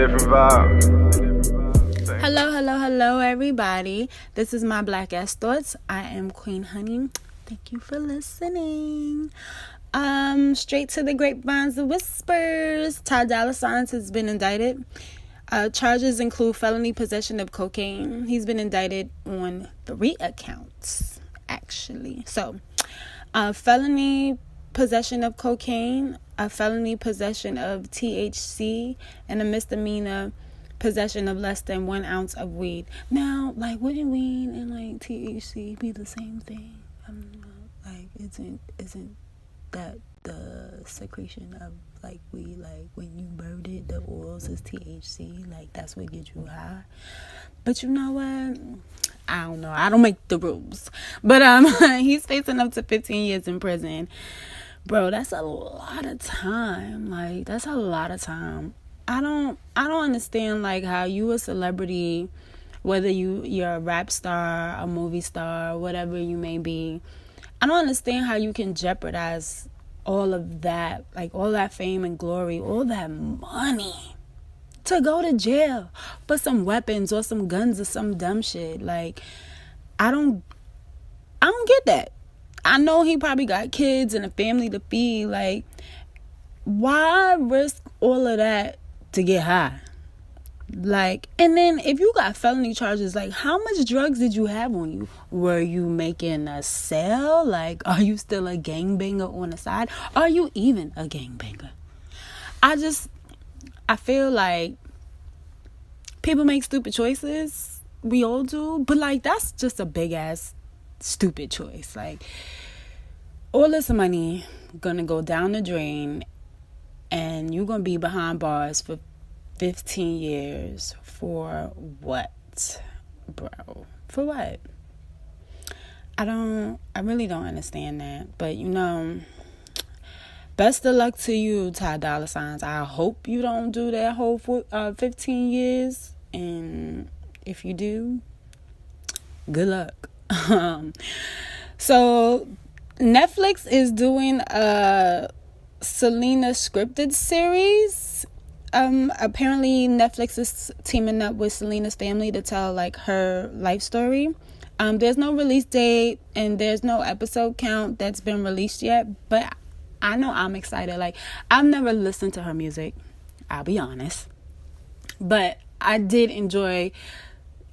different vibe. Hello, everybody. This is my Black Ass Thoughts. I am Queen Honey. Thank you for listening. Straight to the grapevines of whispers. Ty Dolla $ign has been indicted. Charges include felony possession of cocaine. He's been indicted on 3 accounts, actually. So, felony possession of cocaine, a felony possession of THC, and a misdemeanor possession of less than 1 ounce of weed. Now, like, wouldn't weed and like THC be the same thing? I don't know. Like, isn't that the secretion of like weed? Like when you burn it, the oils is THC. Like that's what gets you high. But you know what? I don't know. I don't make the rules. But he's facing up to 15 years in prison. Bro, that's a lot of time. Like that's a lot of time. I don't understand like how you a celebrity, whether you're a rap star, a movie star, whatever you may be. I don't understand how you can jeopardize all of that, like all that fame and glory, all that money to go to jail for some weapons or some guns or some dumb shit. Like I don't get that. I know he probably got kids and a family to feed. Like, why risk all of that to get high? Like, and then if you got felony charges, like, how much drugs did you have on you? Were you making a sale? Like, are you still a gangbanger on the side? Are you even a gangbanger? I feel like people make stupid choices. We all do. But, like, that's just a big-ass stupid choice. Like, all this money gonna go down the drain and you're gonna be behind bars for 15 years for what, bro? For what? I really don't understand that. But, you know, best of luck to you, Ty Dolla $ign. I hope you don't do that whole 15 years. And if you do, good luck. So, Netflix is doing a Selena scripted series. Apparently Netflix is teaming up with Selena's family to tell like her life story. There's no release date and there's no episode count that's been released yet, but I know I'm excited. Like, I've never listened to her music, I'll be honest, but I did enjoy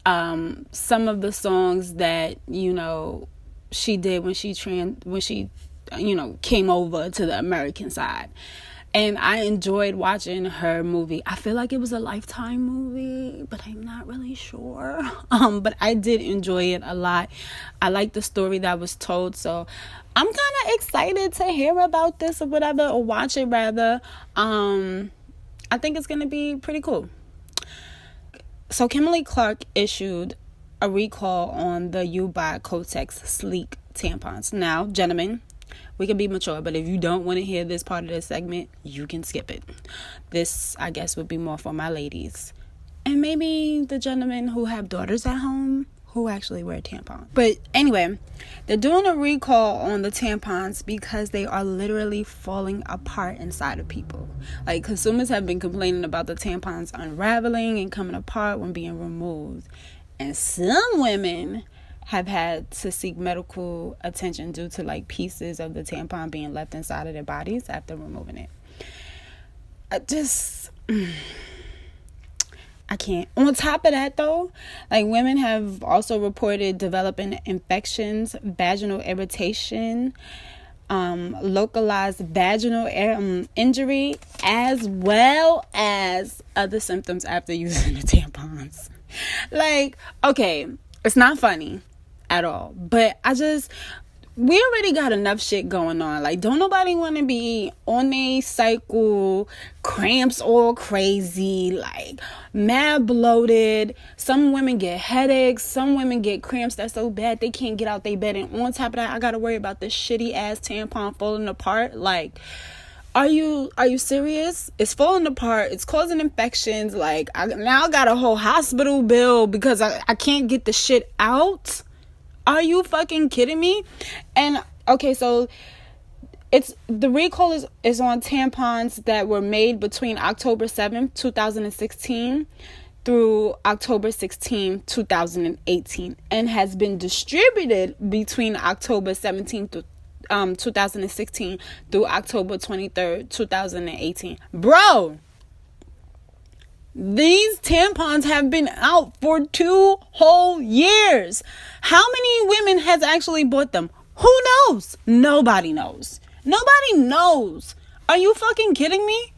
some of the songs that, you know, she did when she you know, came over to the American side. And I enjoyed watching her movie. I feel like it was a Lifetime movie, but I'm not really sure. But I did enjoy it a lot. I like the story that was told. So I'm kind of excited to hear about this or whatever, or watch it rather. I think it's going to be pretty cool. So Kimberly Clark issued a recall on the You by Kotex Sleek tampons. Now, gentlemen, we can be mature, but if you don't want to hear this part of the segment, you can skip it. This, I guess, would be more for my ladies. And maybe the gentlemen who have daughters at home who actually wear tampons. But anyway, they're doing a recall on the tampons because they are literally falling apart inside of people. Like, consumers have been complaining about the tampons unraveling and coming apart when being removed. And some women have had to seek medical attention due to like pieces of the tampon being left inside of their bodies after removing it. I can't. On top of that though, like women have also reported developing infections, vaginal irritation, localized vaginal injury, as well as other symptoms after using the tampons. Like, okay, it's not funny at all, but we already got enough shit going on. Like, don't nobody want to be on a cycle, cramps all crazy, like mad bloated. Some women get headaches, some women get cramps that's so bad they can't get out their bed, and on top of that I gotta worry about this shitty ass tampon falling apart. Like, are you serious? It's falling apart, it's causing infections. Like, I got a whole hospital bill because I can't get the shit out. Are you fucking kidding me? And okay, so It's the recall is on tampons that were made between October 7th, 2016 through October 16th, 2018 and has been distributed between October 17th to 2016 through October 23rd, 2018. Bro, these tampons have been out for 2 whole years. How many women has actually bought them? Who knows? Nobody knows. Nobody knows. Are you fucking kidding me?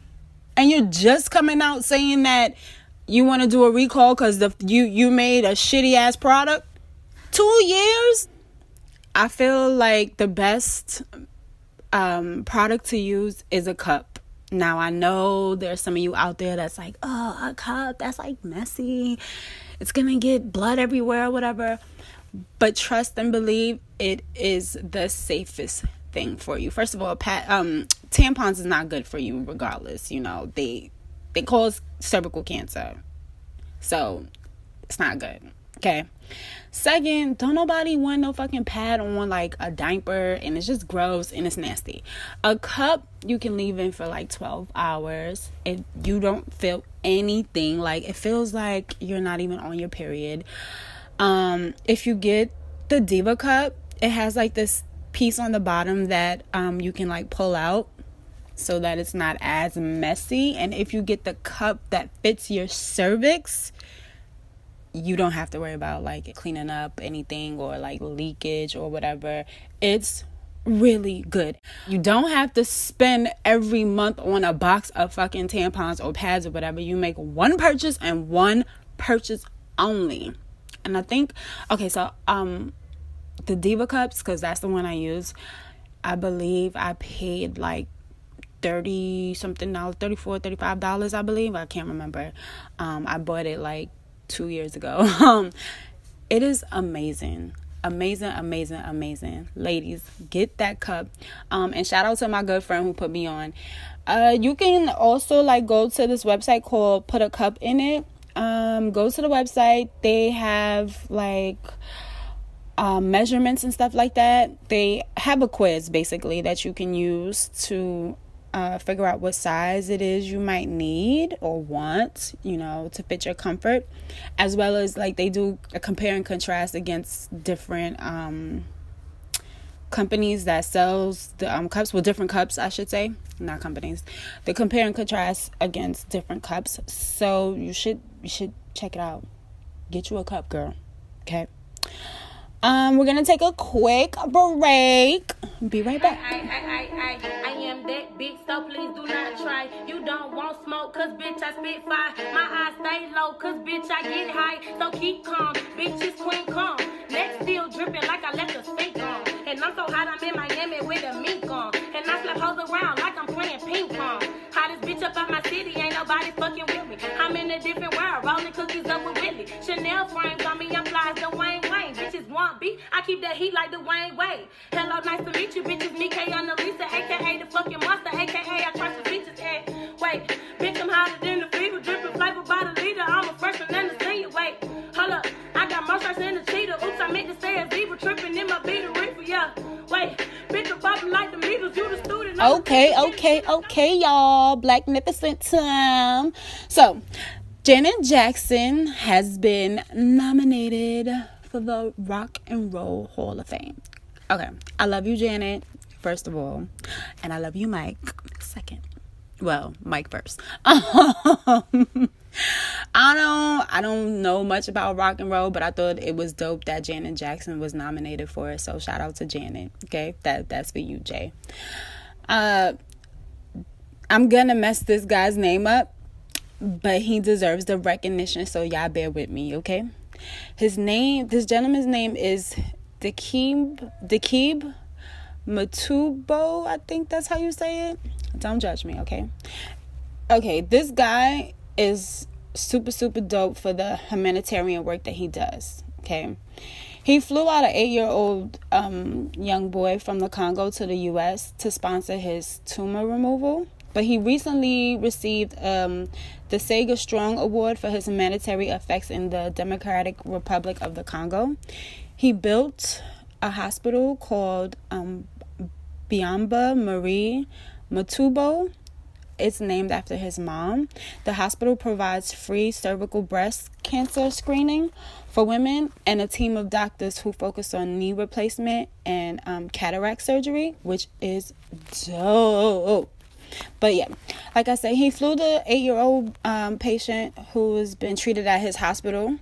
And you're just coming out saying that you want to do a recall because you made a shitty ass product? 2 years? I feel like the best product to use is a cup. Now, I know there's some of you out there that's like, oh, a cup, that's like messy. It's going to get blood everywhere or whatever. But trust and believe, it is the safest thing for you. First of all, tampons is not good for you regardless. You know, they cause cervical cancer. So, it's not good. Okay. Second, don't nobody want no fucking pad on like a diaper, and it's just gross and it's nasty. A cup you can leave in for like 12 hours and you don't feel anything. Like, it feels like you're not even on your period. If you get the Diva cup, it has like this piece on the bottom that you can like pull out so that it's not as messy. And if you get the cup that fits your cervix, you don't have to worry about like cleaning up anything or like leakage or whatever. It's really good. You don't have to spend every month on a box of fucking tampons or pads or whatever. You make one purchase and one purchase only. And I think, okay, so the Diva cups, because that's the one I use, I believe I paid like $30 something, $35, I believe. I can't remember. I bought it like 2 years ago. It is amazing. Amazing. Ladies, get that cup. And shout out to my good friend who put me on. You can also like go to this website called Put a Cup in It. Go to the website. They have like measurements and stuff like that. They have a quiz basically that you can use to figure out what size it is you might need or want, you know, to fit your comfort, as well as like they do a compare and contrast against different companies that sells the cups, well, different cups, I should say, not companies. They compare and contrast against different cups, so you should check it out. Get you a cup, girl. Okay. We're gonna take a quick break. Be right back. I am that bitch, so please do not try. You don't want smoke, cause bitch, I spit fire. My eyes stay low, cause bitch, I get high. So keep calm, bitch is queen calm. Neck still dripping like I left the sink on. And I'm so hot, I'm in Miami with a mink on. And I slap hoes around like I'm playing ping pong. Hottest bitch up out my city, ain't nobody fucking with me. I'm in a different world, rolling cookies up with Willie. Chanel frames on me, I'm fly as the Wayne. Bitches want beef, I keep that heat like the Wayne Wade. Hello, nice to meet you, bitches. Me, K on the Lisa, aka the fucking monster, aka I trust the features. Wait, bitch, I'm hotter than the fever, dripping flavor by the leader. I'm a freshman and a senior. Wait, hold up, I got more stripes than a cheetah. Oops, I meant to say a zebra, tripping in my beat a reefer, yeah. Wait, bitch, I'm popping like the Beatles, you the student. Okay, y'all. Blacknificent time. So, Janet Jackson has been nominated for the Rock and Roll Hall of Fame. Okay, I love you, Janet, first of all, and I love you, Mike, second. Well, Mike first. I don't know much about rock and roll, but I thought it was dope that Janet Jackson was nominated for it. So shout out to Janet. Okay, that's for you, Jay. I'm gonna mess this guy's name up, but he deserves the recognition. So y'all bear with me, okay? This gentleman's name is Dikembe Mutombo. I think that's how you say it. Don't judge me, okay? Okay, this guy is super dope for the humanitarian work that he does, okay? He flew out an 8-year-old young boy from the Congo to the U.S. to sponsor his tumor removal. But he recently received the Sega Strong Award for his humanitarian effects in the Democratic Republic of the Congo. He built a hospital called Biamba Marie Matubo. It's named after his mom. The hospital provides free cervical breast cancer screening for women and a team of doctors who focus on knee replacement and cataract surgery, which is dope. But yeah, like I said, he flew the 8-year-old patient who has been treated at his hospital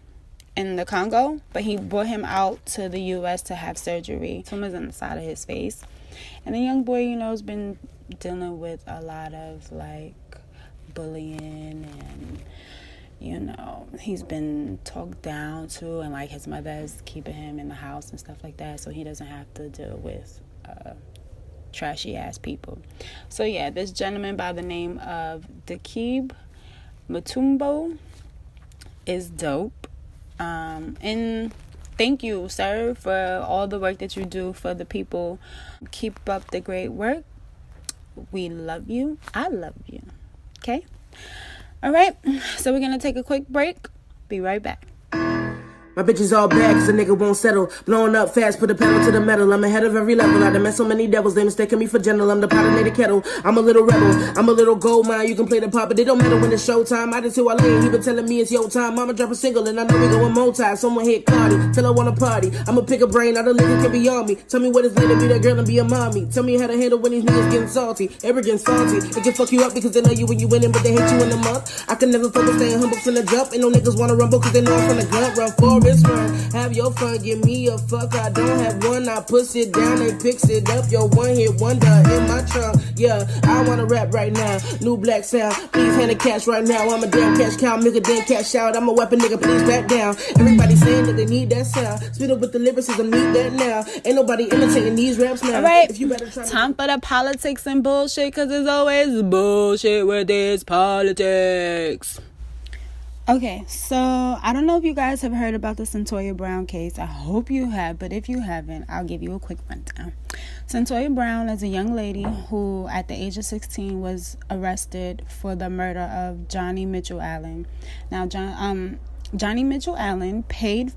in the Congo, but he brought him out to the U.S. to have surgery. Tumors on the side of his face. And the young boy, has been dealing with a lot of like bullying, and he's been talked down to, and like his mother is keeping him in the house and stuff like that, so he doesn't have to deal with trashy ass people. So yeah, this gentleman by the name of Dikib Mutombo is dope. And thank you, sir, for all the work that you do for the people. Keep up the great work. We love you. I love you. Okay? All right. So we're going to take a quick break. Be right back. My bitches all bad cause a nigga won't settle. Blowing up fast, put the pedal to the metal. I'm ahead of every level. I done met so many devils, they mistaken me for general. I'm the pot in the kettle. I'm a little rebel. I'm a little gold mine. You can play the pop, but it don't matter when it's showtime. I did too, I lay. He been telling me it's your time. Mama drop a single and I know we going multi. Someone hit Cardi, tell her wanna party. I'ma pick a brain, all the niggas can be on me. Tell me what it's like to be that girl and be a mommy. Tell me how to handle when these niggas getting salty. Arrogant, salty. They can fuck you up because they know you when you winning, but they hate you in a month. I can never focus, staying humble from the jump. Ain't no niggas wanna rumble cause they know I'm from the gun. Run Forrest, run. Have your fun, give me a fuck. I don't have one, I push it down and picks it up. Yo, one hit wonder in my trunk. Yeah, I wanna rap right now. New black sound, please hand the cash right now. I'm a damn cash cow, make a damn cash out. I'm a weapon, nigga, please back down. Everybody saying that they need that sound. Speed up with the lyricism, need that now. Ain't nobody imitating these raps now. All right, if you better try time for the politics and bullshit, cause there's always bullshit with this politics. Okay, so I don't know if you guys have heard about the Cyntoia Brown case. I hope you have, but if you haven't, I'll give you a quick rundown. Cyntoia Brown is a young lady who, at the age of 16, was arrested for the murder of Johnny Mitchell Allen. Now, Johnny Mitchell Allen paid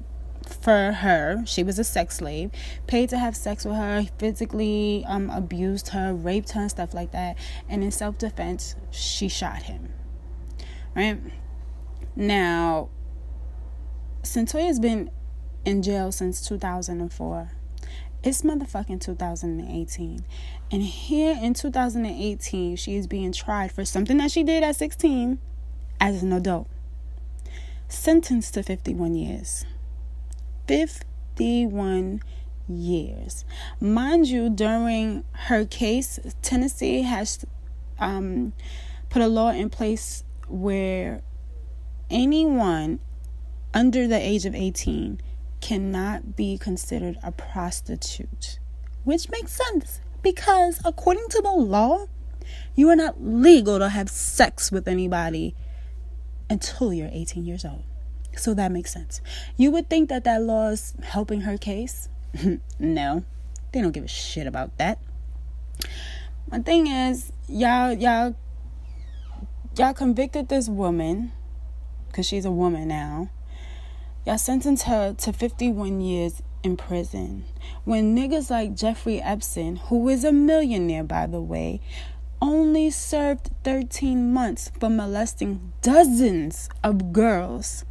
for her. She was a sex slave. Paid to have sex with her, physically abused her, raped her, and stuff like that. And in self-defense, she shot him. Right? Now, Cyntoia's been in jail since 2004. It's motherfucking 2018. And here in 2018, she is being tried for something that she did at 16 as an adult. Sentenced to 51 years. 51 years. Mind you, during her case, Tennessee has put a law in place where anyone under the age of 18 cannot be considered a prostitute, which makes sense because according to the law, you are not legal to have sex with anybody until you're 18 years old. So that makes sense. You would think that law is helping her case. No, they don't give a shit about that. My thing is, y'all convicted this woman, because she's a woman now. Y'all sentenced her to 51 years in prison. When niggas like Jeffrey Epstein, who is a millionaire, by the way, only served 13 months for molesting dozens of girls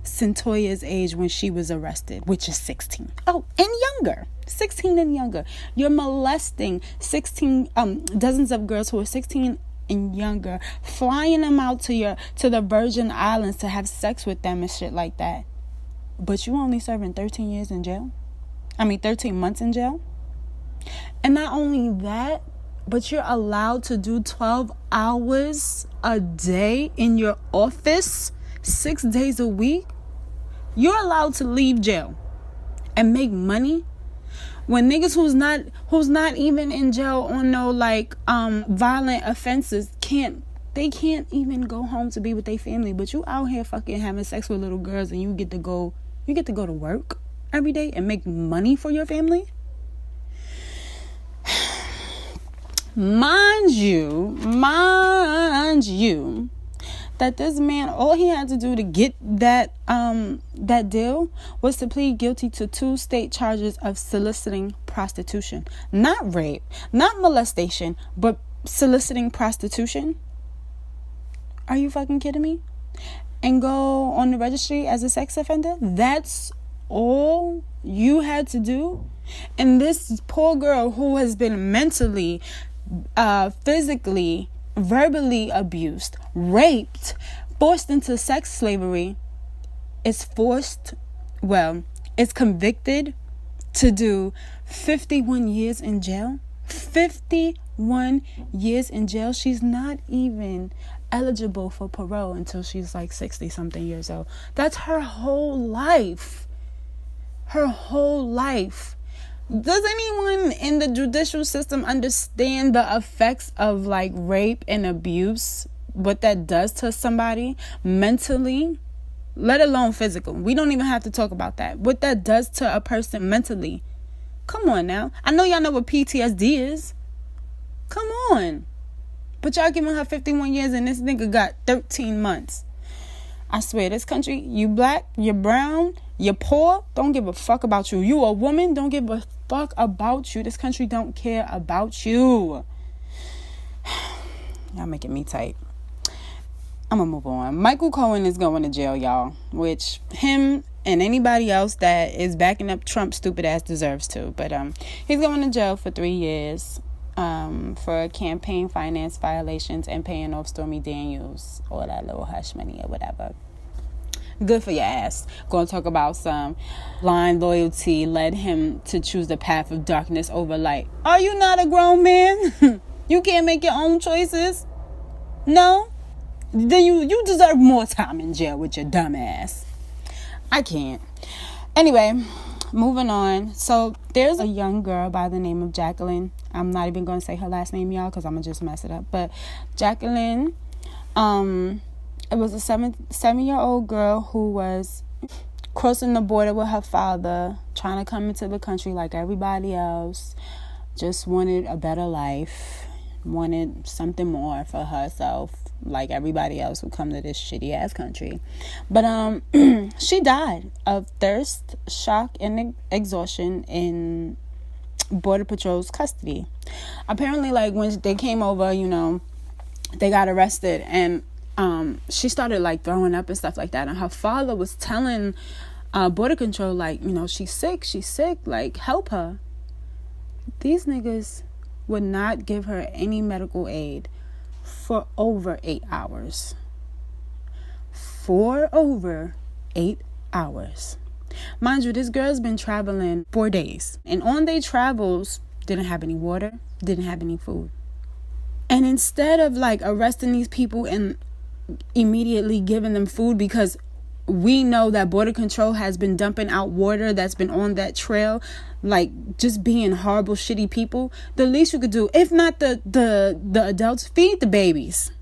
Cyntoia's age when she was arrested, which is 16. Oh, and younger. 16 and younger. You're molesting dozens of girls who are 16 and younger, flying them out to the Virgin Islands to have sex with them and shit like that. But you only serving 13 years in jail? 13 months in jail? And not only that, but you're allowed to do 12 hours a day in your office, 6 days a week. You're allowed to leave jail and make money when niggas who's not even in jail on no violent offenses can't even go home to be with their family, but you out here fucking having sex with little girls and you get to go to work every day and make money for your family. Mind you, that this man, all he had to do to get that deal was to plead guilty to 2 state charges of soliciting prostitution. Not rape, not molestation, but soliciting prostitution. Are you fucking kidding me? And go on the registry as a sex offender? That's all you had to do? And this poor girl who has been mentally, physically, verbally abused, raped, forced into sex slavery, is convicted to do 51 years in jail. 51 years in jail. She's not even eligible for parole until she's like 60 something years old. That's her whole life. Her whole life. Does anyone in the judicial system understand the effects of like rape and abuse, what that does to somebody mentally, let alone physical? We don't even have to talk about that. What that does to a person mentally. Come on now. I know y'all know what PTSD is. Come on. But y'all giving her 51 years and this nigga got 13 months. I swear, this country, you black, you're brown, you're poor, don't give a fuck about you. You a woman, don't give a fuck about you. This country don't care about you. Y'all making me tight. I'm gonna move on. Michael Cohen is going to jail, y'all. Which him and anybody else that is backing up Trump's stupid ass deserves to. But he's going to jail for 3 years. For campaign finance violations and paying off Stormy Daniels or that little hush money or whatever. Good for your ass. Going to talk about some blind loyalty led him to choose the path of darkness over light. Are you not a grown man? You can't make your own choices? No? Then you deserve more time in jail with your dumb ass. I can't. Anyway, moving on. So there's a young girl by the name of Jacqueline. I'm not even going to say her last name, y'all, because I'm going to just mess it up. But Jacqueline, it was a 7-year-old girl who was crossing the border with her father, trying to come into the country like everybody else, just wanted a better life, wanted something more for herself, like everybody else who come to this shitty ass country. But she died of thirst, shock, and exhaustion in Border Patrol's custody. Apparently, like, when they came over, you know, they got arrested, and she started like throwing up and stuff like that, and her father was telling Border Control, like, you know, she's sick, like, help her. These niggas would not give her any medical aid for over 8 hours. For over 8 hours. Mind you, this girl's been traveling 4 days. And on their travels, didn't have any water, didn't have any food. And instead of like arresting these people and immediately giving them food, because we know that Border Control has been dumping out water that's been on that trail, like just being horrible, shitty people, the least you could do, if not the adults, feed the babies.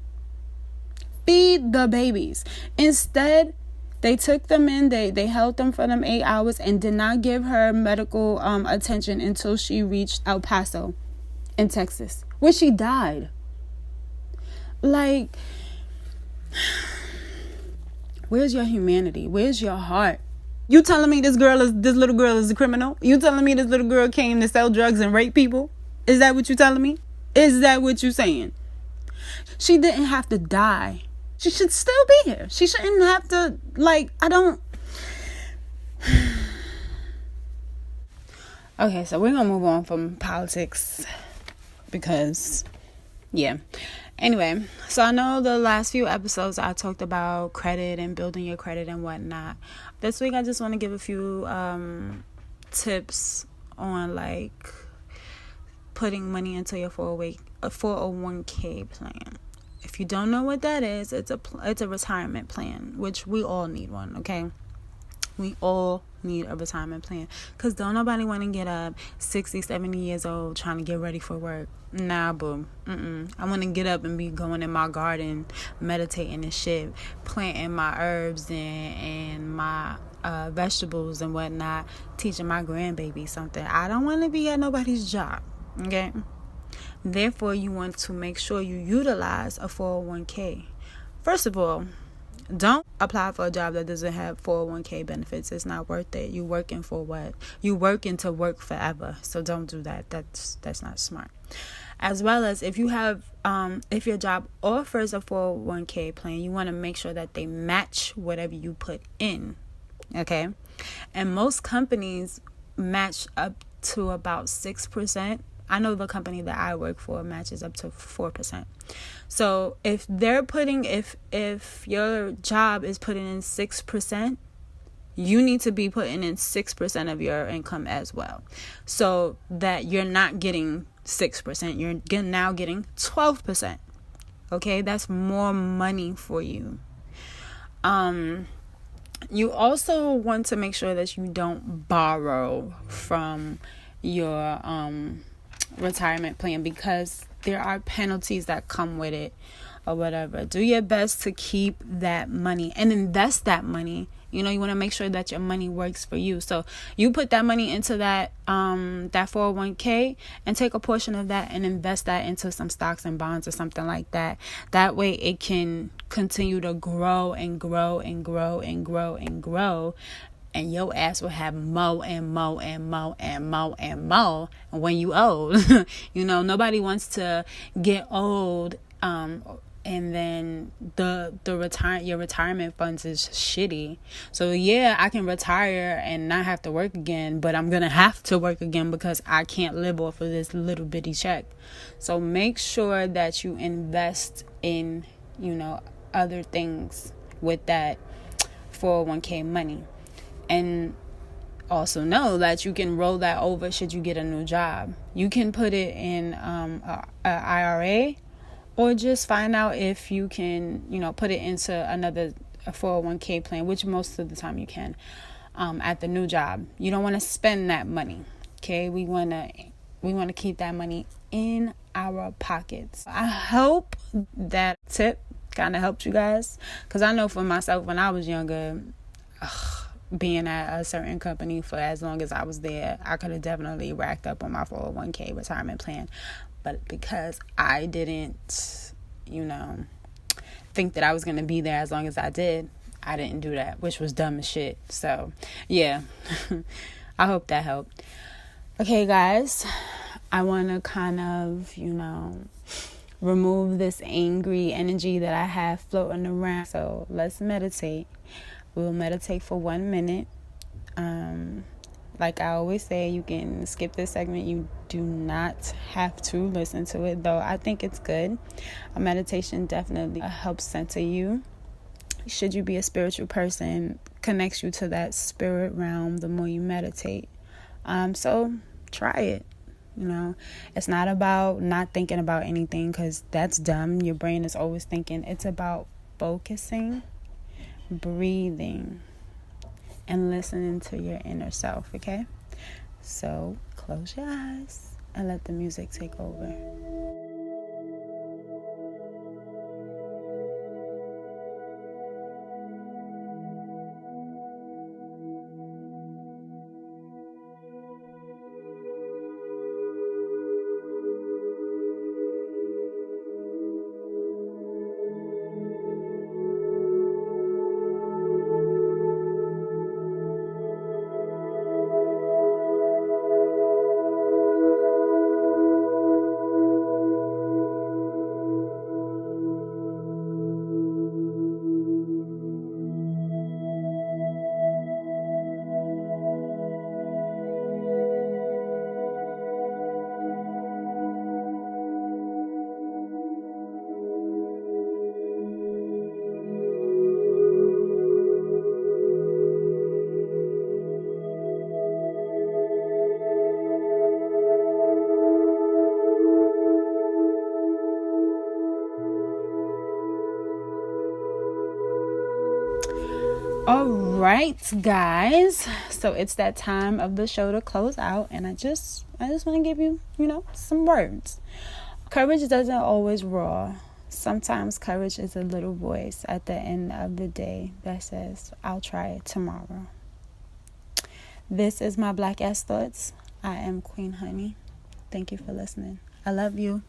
Feed the babies. Instead, they took them in, they held them for them 8 hours and did not give her medical attention until she reached El Paso in Texas, where she died. Like, where's your humanity? Where's your heart? You telling me this little girl is a criminal? You telling me this little girl came to sell drugs and rape people? Is that what you telling me? Is that what you saying? She didn't have to die. She should still be here. She shouldn't have to, like, I don't... Okay, so we're gonna move on from politics because, yeah. Anyway, so I know the last few episodes I talked about credit and building your credit and whatnot. This week I just want to give a few tips on, like, putting money into your 401k plan. If you don't know what that is, it's a retirement plan, which we all need one, okay? We all need a retirement plan, because don't nobody want to get up 60, 70 years old trying to get ready for work. Nah, boo. I want to get up and be going in my garden, meditating and shit, planting my herbs and my vegetables and whatnot, teaching my grandbaby something. I don't want to be at nobody's job, okay? Therefore, you want to make sure you utilize a 401k. first of all, don't apply for a job that doesn't have 401k benefits. It's not worth it. You working for what? You working to work forever. So don't do that. That's not smart. As well as if you have, if your job offers a 401k plan, you want to make sure that they match whatever you put in. Okay. And most companies match up to about 6%. I know the company that I work for matches up to 4%. So if your job is putting in 6%, you need to be putting in 6% of your income as well, so that you're not getting 6%. You're now getting 12%. Okay, that's more money for you. You also want to make sure that you don't borrow from your retirement plan, because there are penalties that come with it or whatever. Do your best to keep that money and invest that money. You want to make sure that your money works for you. So you put that money into that 401k and take a portion of that and invest that into some stocks and bonds or something like that. That way it can continue to grow and grow and grow and grow and grow. And your ass will have more and more and more and more and more when you old. Nobody wants to get old and then your retirement funds is shitty. So yeah, I can retire and not have to work again, but I'm gonna have to work again because I can't live off of this little bitty check. So make sure that you invest in other things with that 401k money. And also know that you can roll that over should you get a new job. You can put it in a IRA, or just find out if you can, put it into a 401k plan, which most of the time you can, at the new job. You don't want to spend that money. Okay, we want to keep that money in our pockets. I hope that tip kind of helped you guys, because I know for myself, when I was younger, being at a certain company for as long as I was there, I could have definitely racked up on my 401k retirement plan. But because I didn't, think that I was going to be there as long as I did, I didn't do that, which was dumb as shit. So, yeah, I hope that helped. Okay, guys, I want to kind of, remove this angry energy that I have floating around. So let's meditate. We'll meditate for 1 minute. Like I always say, you can skip this segment. You do not have to listen to it, though I think it's good. A meditation definitely helps center you. Should you be a spiritual person, connects you to that spirit realm the more you meditate. So try it. It's not about not thinking about anything, because that's dumb. Your brain is always thinking. It's about focusing, breathing, and listening to your inner self. Okay, so close your eyes and let the music take over. All right, guys. So it's that time of the show to close out, and I just want to give you, some words. Courage doesn't always roar. Sometimes courage is a little voice at the end of the day that says, "I'll try it tomorrow." This is my Black Ass Thoughts. I am Queen Honey. Thank you for listening. I love you.